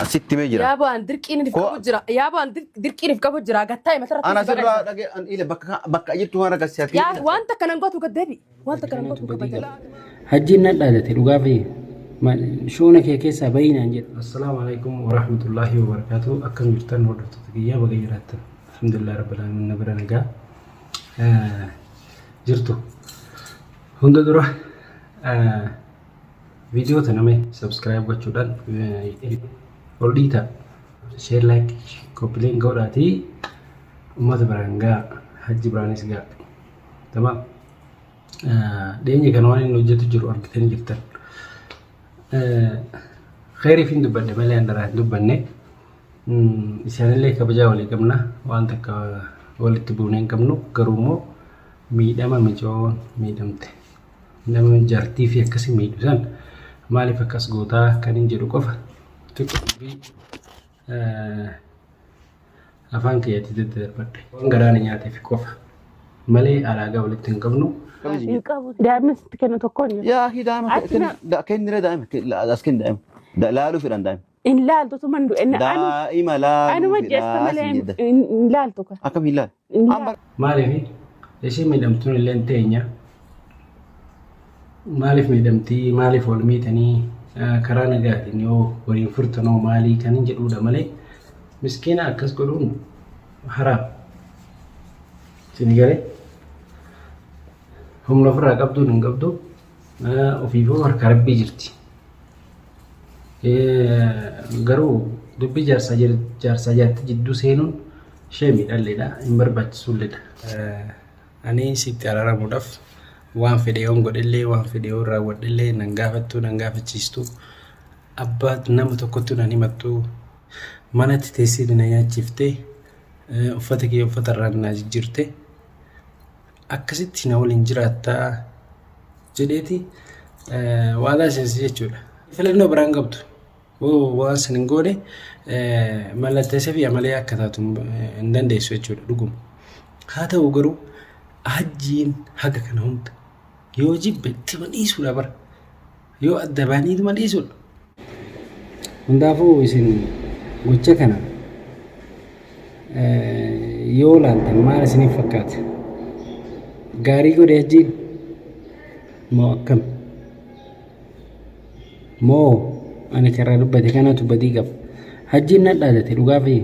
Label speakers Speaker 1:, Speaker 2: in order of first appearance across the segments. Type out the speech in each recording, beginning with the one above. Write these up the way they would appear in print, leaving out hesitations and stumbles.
Speaker 1: ستي ميجرا
Speaker 2: يا بان دركين في كبجرا يا بان دركين في كبجرا قتاي مثلا
Speaker 1: أنا سرّا إلى بك أجيت وانا قسيت
Speaker 2: يا وانت كان نقطه قدبي وانت كان نقطه كبجرا
Speaker 3: حجين ندالتي لغافي شونك يا كيسا بين انجل. السلام عليكم ورحمة الله وبركاته. أكن جرتان ودرت تقيا بغيرات الحمد لله رب العالمين نبرا نجا جرتو هند درا فيديو تنامي سبسكرايب وشودان وليتا شير لايك كوبلين قولاتي أمات برانجا حج برانيس جا تمام ديني كانوا نوجد جرو أركتين جرتان خيري فين دبنا مالي عندنا دبنا إسحاق اللي كبجا ولي كمنا وأنت ولي تبونين كمنو كرومو ميدا ما مجون ميدمته nama jarti fi akkasi miidhusan maaliif akkas gootaa kan hin jedhu qofa tuqbi afaan kiyyaatti daddarbadhe waan garaan nyaatee fi qofa malee alaagaa walitti hin qabnu
Speaker 2: دائما كنا تكون
Speaker 1: يا أخي دائما كن نرى دائما أسكن دائما لا لو في دائما
Speaker 2: إن لا تتمنى إن
Speaker 1: دائما لا
Speaker 2: أنا ما جست إن لا تك
Speaker 1: أكمل لا
Speaker 3: maaliif ishee miidhamtuun illee hin teenye maaliif miidhamtii maaliif wal miitanii karaa nagaatiin yoo waliin furtanoo maalii kan hin jedhuudha malee miskiina akkas godhuun haraam isin galee humna ofirraa qabduun hin qabdu ofiifuu harka rabbii jirti garuu dubbii jaarsaa jaatti jidduu seenuun ishee miidhalleedha hin barbaachisulleedha. Ani sitti araaramuudhaaf waan fedhe yoon godhellee waan fedhe yoon raawwadhellee nan gaafattuu nan gaafachiistu abbaa nama tokkottu nan himattu manatti teessee na nyaachiftee uffata kee uffata irraa na jijjiirte akkasitti na waliin jiraattaa jedheeti waadaa seensi jechuudha. Filannoo biraan qabdu waan san hin goone mallatteessee fi amalee akka taatu hin dandeessu jechuudha dhuguma. Haa ta'u garuu hajjiin haga kana hunda yoo jibbe itti dhiisuudha bara yoo adda baaniitu dhiisuudha. Hundaafuu isin gocha kana yoo laaltan maal isiniif fakkaata? Gaarii godhe hajjiin moo akkam? Moo ani karaa dubbate kanatu badii qaba. Hajjiin nadhaadate dhugaa fi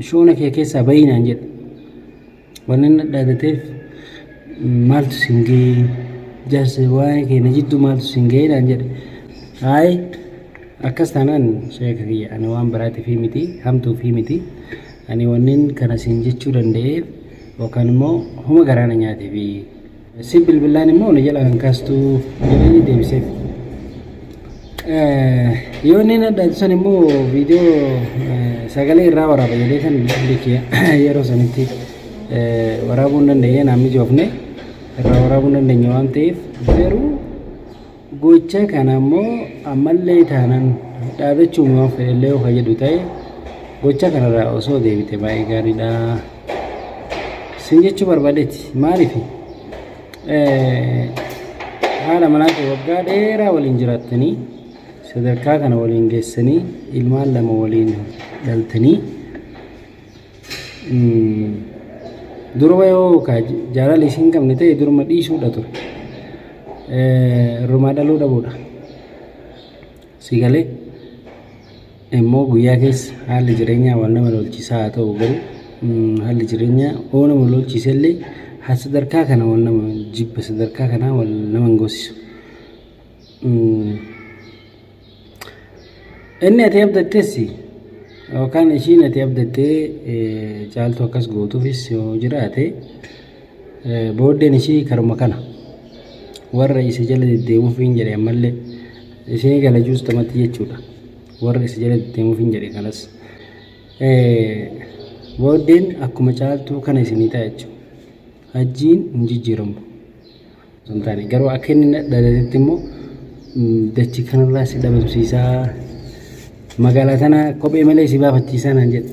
Speaker 3: shoona kee keessaa bayinaan jedha. Wanni nadhaadateef maaltu singee jaarsa waan keenya jidduu maaltu singeedhaan jedhe. Hayi akkas taanaan sheeka kiyya ani waan biraati fi miti hamtuu fi miti ani wannin kana siin jechuu danda'eef yookaan immoo homa garaana nyaatee fi si bilbilaan immoo na jala kan kaastuu jedhanii deebiseef. Yoo inni nadhaatu san immoo viidiyoo sagalee irraa waraaba jedhee kan likiya yeroo sanitti waraabuu hin dandeenye naan mijoofne irraa waraabuu hin dandeenye waan ta'eef garuu gocha kana immoo ammallee taanaan dhaadachuun waan fedhallee of jedhu ta'e gocha kanarraa osoo deebite baay'ee gaariidha. Sin jechuu barbaadeeti maaliif haala manaatti waggaa dheeraa waliin jiraattanii sadarkaa kana waliin geessanii ilmaan lama waliin dhaltanii duruma yoo jaalala isiin qabne ta'e duruma dhiisuudha ture. Rumaa dhaluu dhabuudha. Si galee immoo guyyaa keessa haalli jireenyaa waan nama lolchisaa haa ta'u garuu haalli jireenyaa oo nama lolchiisellee sadarkaa kana waan nama jibba sadarkaa kanaa waan nama hin goosisu. Inni ati abdatteessi yookaan ishiin ati abdattee caaltuu akkas gootuufis yoo jiraate booddeen ishii karuma kana warra isa jala deddeemuuf hin jedhe ammallee ishee galajuus tamatti jechuudha. Warra isa jala deddeemuuf hin jedhe kanas booddeen akkuma caaltuu kana isinii ta'a jechuudha. Hajjiin hin jijjiiramu. Suntaani garuu akka inni dhalatetti immoo dachii kanarraa si dhabamsiisaa magaalaa tana kophee malee si baafachiisaa naan jedhe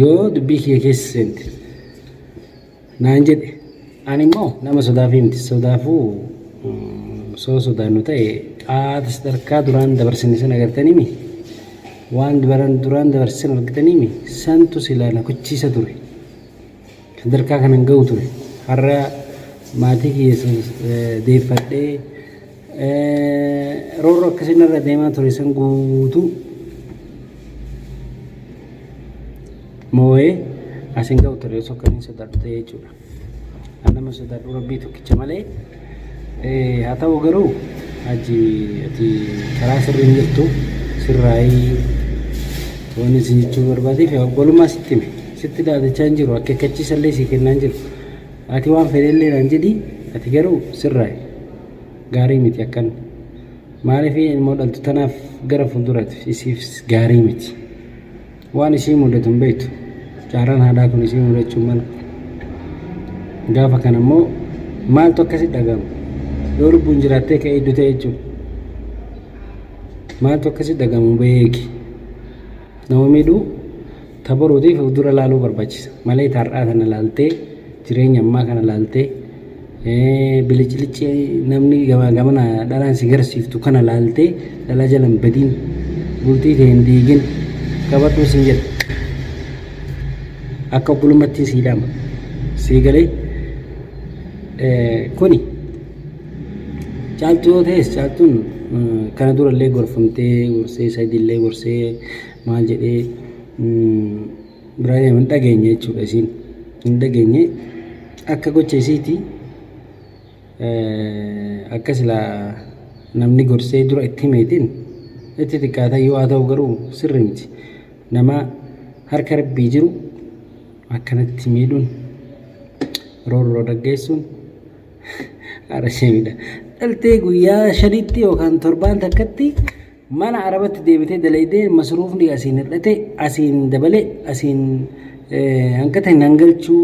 Speaker 3: yoo dubbii kee keessa seente naan jedhe ani immoo nama sodaafii miti sodaafuu soo sodaannu ta'e haata sadarkaa duraan dabarsine sana agartanii mi waan duraan dabarsan argatanii santu silaala kuchiisa ture. Sadarkaa kanan ga'u ture. Har'a maatii keessa deeffadhee roorroo akkasiin irra deemaa ture san guutuu moo'ee asiin ga'u ture osoo akkaniin sodaadhu ta'ee jechuudha. An nama sodaadhu rabbii tokkicha malee haa ta'u garuu ati karaa sirriin jirtu sirraayii waan isin jechuu barbaadeef walumaa sitti hime sitti daadachaa hin jiru akeekkachiisallee sii kennaa hin jiru. Ati waan fedhellee naan jedhi ati garuu sirraayi gaarii miti akkan maaliif ilmoo dhaltu tanaaf gara fuulduraatti isiif gaarii miti waan ishii mudatu hin beektu jaaraan haadhaa kun ishii mudachuu mala gaafa kana immoo maaltu akkasi dhaga'ama yoo lubbuun jiraattee ka'ee hedduu ta'e jechuudha maaltu akkasi dhaga'amu beeki nama miidhuu tabaruutiif fuuldura laaluu barbaachisa malee taarraa kana laaltee jireenya ammaa kana laaltee bilicilichi namni gamana dhalaan si garsiiftu kana laaltee dhalaa jalan badiin bultii ta'e hin diigin qabadhuu sin jedha akka obbulummaatti sii dhaama sii galee kuni caaltuu yoo ta'es caaltuun kana durallee gorfamtee gorsee sadillee gorsee maal jedhee biraa hin dhageenye jechuudha isiin hin dhageenye akka gocha isiiti akka silaa namni gorsee dura itti himeetiin itti xiqqaata yoo haa ta'u garuu sirri miti nama harka rabbii jiru akkanatti miidhuun roorroo dhaggeessuun haadha ishee miidha dhaltee guyyaa 5tti yookaan 7 takkatti mana arabatti deebitee dalaydee masruufni asiin hir'ate asiin dabalee asiin hanqata hin hangalchuu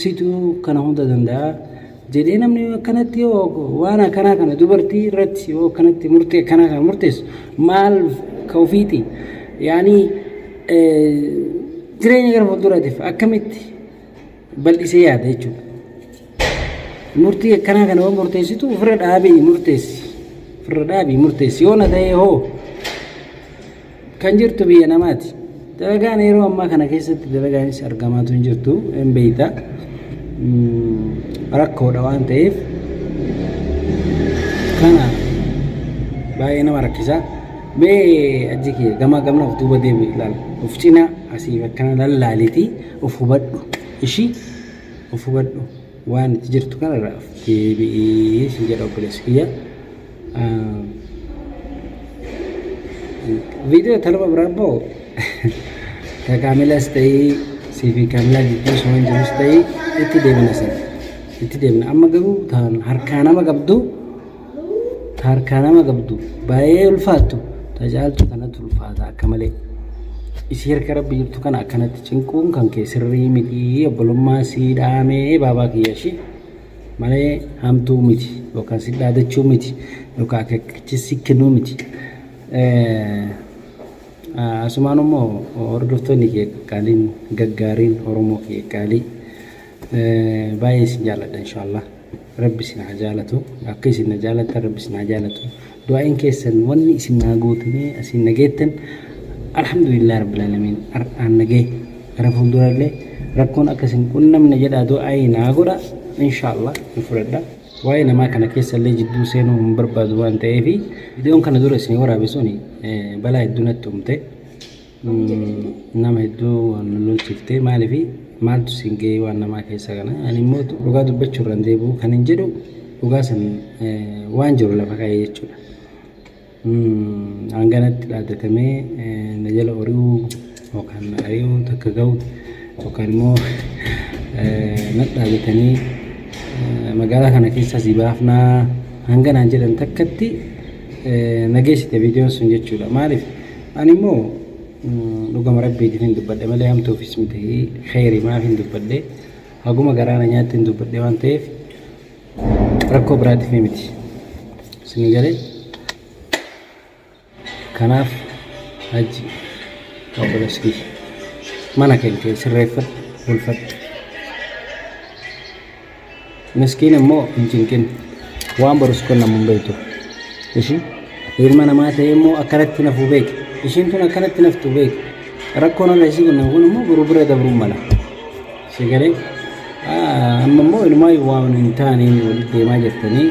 Speaker 3: situ kana hunda danda'a jedhee namni akkanatti yoo waan akkanaa kana dubartii irratti yoo akkanatti murtee akkanaa kana murteessu maal ka ofiiti yaani jireenya gara fuulduraatiif akkamitti bal'isee yaada jechuudha. Murtii akkanaa kana yoo murteessitu ofirra dhaabii murteessi yoo na ta'e hoo kan jirtu biyya namaati. Dalagaan yeroo ammaa kana keessatti dalagaanis argamaatu hin jirtu hin beeyta rakkoodha waan ta'eef kana baay'ee nama rakkisaa mee achi kee gamaa gamnaaf duuba deebi ilaala of cinaa asiif akkana lallaaliiti of hubadhu ishii of hubadhu waan itti jirtu kanarraa of deebi'ee sin jedha obboleessi kiyya viidiyoo talaba biraan ba'u Kamilas ta'ee siifi Kamilaa jidduu soon jirus ta'ee itti deemna sana itti deemna amma garuu harkaa nama qabdu baay'ee ulfaattu tajaajilu kanatti ulfaata akka malee isii harka rabbi jirtu kana akkanatti cinquun kan kee sirrii miti obbolummaa sii dhaamee baabaa kiyyashi malee hamtuu miti yookaan si dhaadachuu miti yookaan akeekkachiisi kennuu miti. Asumaan immoo hordoftoonni kee qaaliin gaggaariin Oromoo kee qaalii baay'ee isin jaalladha inshaallah rabbi isin haa jaalatu akka isin na jaallattan rabbi isin haa jaalatu du'aa'iin keessan wanni isin naa gootanee isin nageettan alhamdulillah rabbil aalamiin aan nagee gara fuuldurallee rakkoon akka isin qunnamne jedhaa du'aa'ii naa godha inshaallah ni fudhadha. Waa'ee namaa kana keessallee jidduu seenuu hin barbaadu waan ta'eef viidiyoon kana dura isin waraabisuun balaa hedduu natti uumte nama hedduu lolchiftee maaliif maaltu isin ga'ee waan namaa keessa kana ani immoo dhugaa dubbachuu irraan deebi'u kan hin jedhu dhugaa san waan jiru lafa kaa'ee jechuudha. Hanganatti dhaaddatamee na jala ori'uu yookaan ari'uu takka ga'u yookaan immoo na dhaaddatanii magaalaa kana keessa si baafnaa hanganaan jedhan takkatti nageessite viidiyoon sun jechuudha. Maaliif ani immoo dhugama rabbiitiif hin dubbadhe malee hamtuufis miti khayrii maaf hin dubbadhe haguma garaana nyaatti hin dubbadhe waan ta'eef rakkoo biraatiif miti isinii galee kanaaf hajji obboleessi mana keenya sirreeffadhu bulfadhu. Miskiin immoo hin cinqin waan barus kon namuun beektu ishi ilma namaa ta'e immoo akkanatti nafuu beeke ishiin tun akkanatti naftu beek rakkoon irra isii kun immoo biroo bira dabruun mala sagalee amma immoo ilmaa waan hin taaneen walitti deemaa jirtanii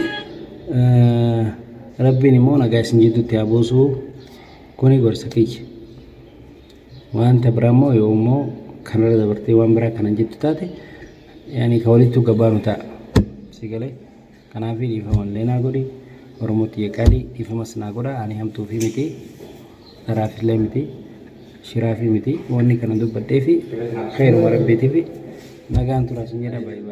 Speaker 3: rabbiin immoo nagaa isin jidduutti haa buusu kuni gorsa kiyya wanta biraa immoo yoo immoo kanarra dabartee waan biraa kanan jettu taate yaani ka walittu gabaanu ta'a sagalee kanaaf dhiifamallee naa godhi oromootti yeqaadhi dhiifamas naa godha ani hamtuufi miti daraafillee miti shiraafi miti wanni kana dubbadhee fi khairuma rabbiitiif nagaan turaa sin jedha baay'ee